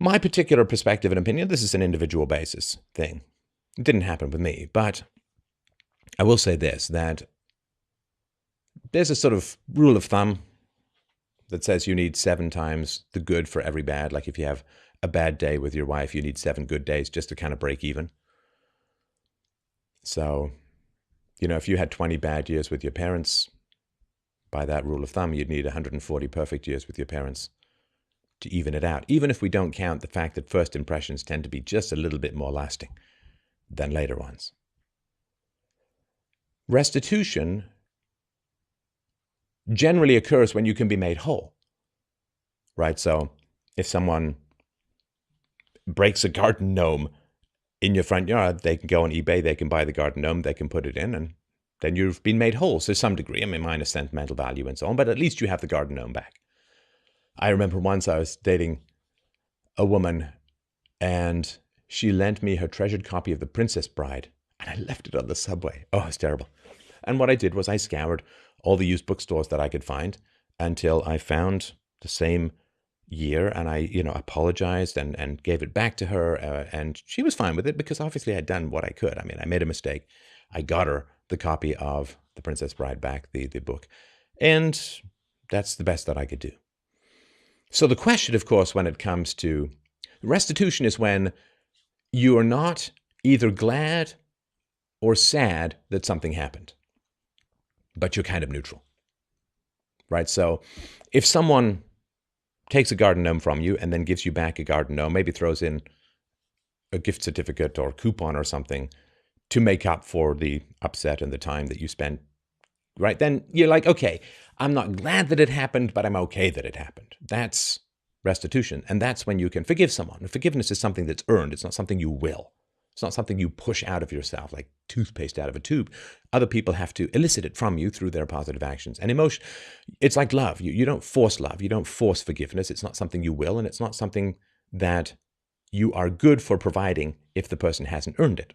My particular perspective and opinion, this is an individual basis thing. It didn't happen with me, but I will say this, that there's a sort of rule of thumb that says you need 7 times the good for every bad. Like if you have a bad day with your wife, you need 7 good days just to kind of break even. So, if you had 20 bad years with your parents, by that rule of thumb, you'd need 140 perfect years with your parents to even it out, even if we don't count the fact that first impressions tend to be just a little bit more lasting than later ones. Restitution generally occurs when you can be made whole, right? So if someone breaks a garden gnome in your front yard, they can go on eBay, they can buy the garden gnome, they can put it in, and then you've been made whole to some degree. I mean, minus sentimental value and so on, but at least you have the garden gnome back. I remember once I was dating a woman and she lent me her treasured copy of The Princess Bride and I left it on the subway. Oh, it's terrible. And what I did was I scoured all the used bookstores that I could find until I found the same year, and I, apologized and gave it back to her, and she was fine with it because obviously I'd done what I could. I mean, I made a mistake. I got her the copy of The Princess Bride back, the book, and that's the best that I could do. So the question, of course, when it comes to restitution is when you are not either glad or sad that something happened, but you're kind of neutral, right? So if someone takes a garden gnome from you and then gives you back a garden gnome, maybe throws in a gift certificate or coupon or something to make up for the upset and the time that you spent, right? Then you're like, okay, I'm not glad that it happened, but I'm okay that it happened. That's restitution. And that's when you can forgive someone. And forgiveness is something that's earned. It's not something you will. It's not something you push out of yourself like toothpaste out of a tube. Other people have to elicit it from you through their positive actions. And emotion, it's like love. You don't force love. You don't force forgiveness. It's not something you will, and it's not something that you are good for providing if the person hasn't earned it.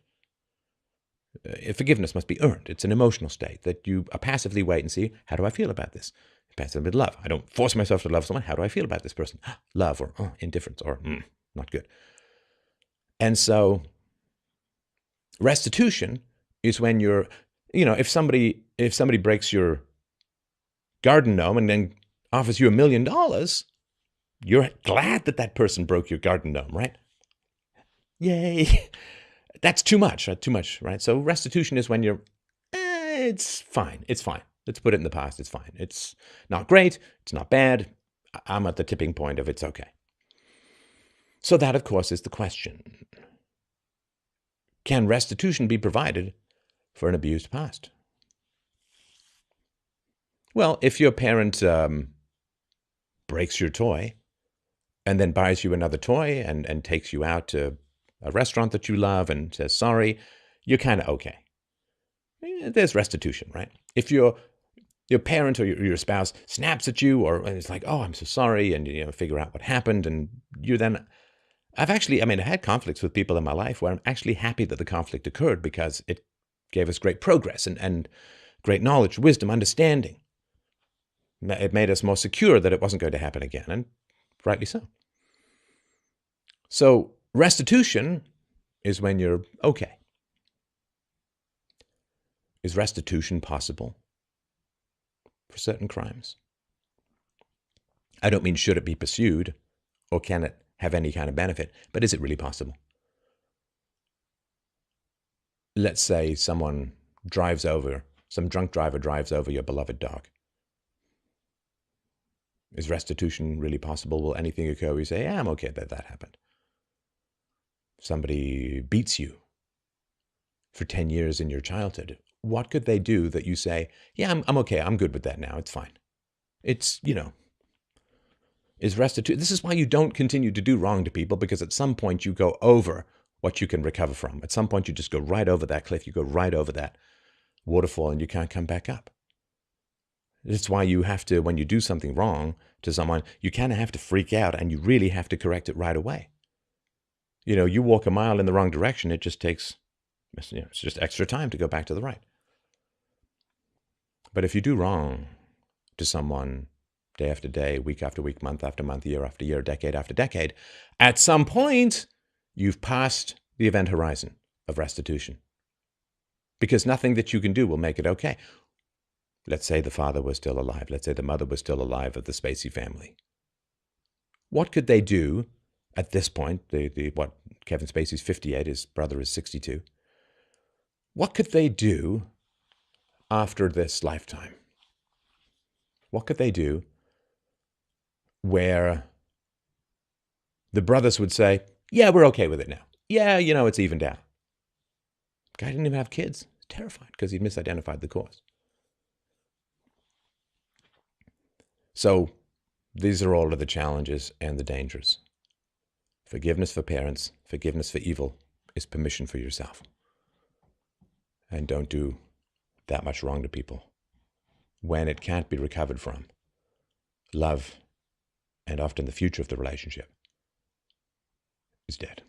Forgiveness must be earned. It's an emotional state that you passively wait and see, how do I feel about this? Passively with love. I don't force myself to love someone. How do I feel about this person? Love or indifference or not good. And so restitution is when you're, if somebody breaks your garden gnome and then offers you $1 million, you're glad that that person broke your garden gnome, right? Yay. That's too much, right? Too much, right? So restitution is when you're, it's fine. It's fine. Let's put it in the past. It's fine. It's not great. It's not bad. I'm at the tipping point of it's okay. So that, of course, is the question. Can restitution be provided for an abused past? Well, if your parent breaks your toy and then buys you another toy and takes you out to a restaurant that you love and says sorry, you're kind of okay. There's restitution, right? If your parent or your spouse snaps at you or it's like, oh, I'm so sorry, and figure out what happened, and you then... I've had conflicts with people in my life where I'm actually happy that the conflict occurred because it gave us great progress and great knowledge, wisdom, understanding. It made us more secure that it wasn't going to happen again, and rightly so. So restitution is when you're okay. Is restitution possible for certain crimes? I don't mean should it be pursued or can it have any kind of benefit, but is it really possible? Let's say some drunk driver drives over your beloved dog. Is restitution really possible? Will anything occur where you say, yeah, I'm okay that happened? Somebody beats you for 10 years in your childhood. What could they do that you say, yeah, I'm okay, I'm good with that now, it's fine? It's, is restitution. This is why you don't continue to do wrong to people, because at some point you go over what you can recover from. At some point you just go right over that cliff, you go right over that waterfall, and you can't come back up. It's why you have to, when you do something wrong to someone, you kind of have to freak out and you really have to correct it right away. You walk a mile in the wrong direction, it just takes, it's just extra time to go back to the right. But if you do wrong to someone day after day, week after week, month after month, year after year, decade after decade, at some point, you've passed the event horizon of restitution. Because nothing that you can do will make it okay. Let's say the father was still alive. Let's say the mother was still alive of the Spacey family. What could they do at this point? Kevin Spacey's 58, his brother is 62. What could they do after this lifetime? What could they do where the brothers would say, yeah, we're okay with it now. Yeah, it's evened out. Guy didn't even have kids. Terrified because he'd misidentified the cause. So these are all of the challenges and the dangers. Forgiveness for parents, forgiveness for evil is permission for yourself. And don't do that much wrong to people when it can't be recovered from. Love, and often the future of the relationship, is dead.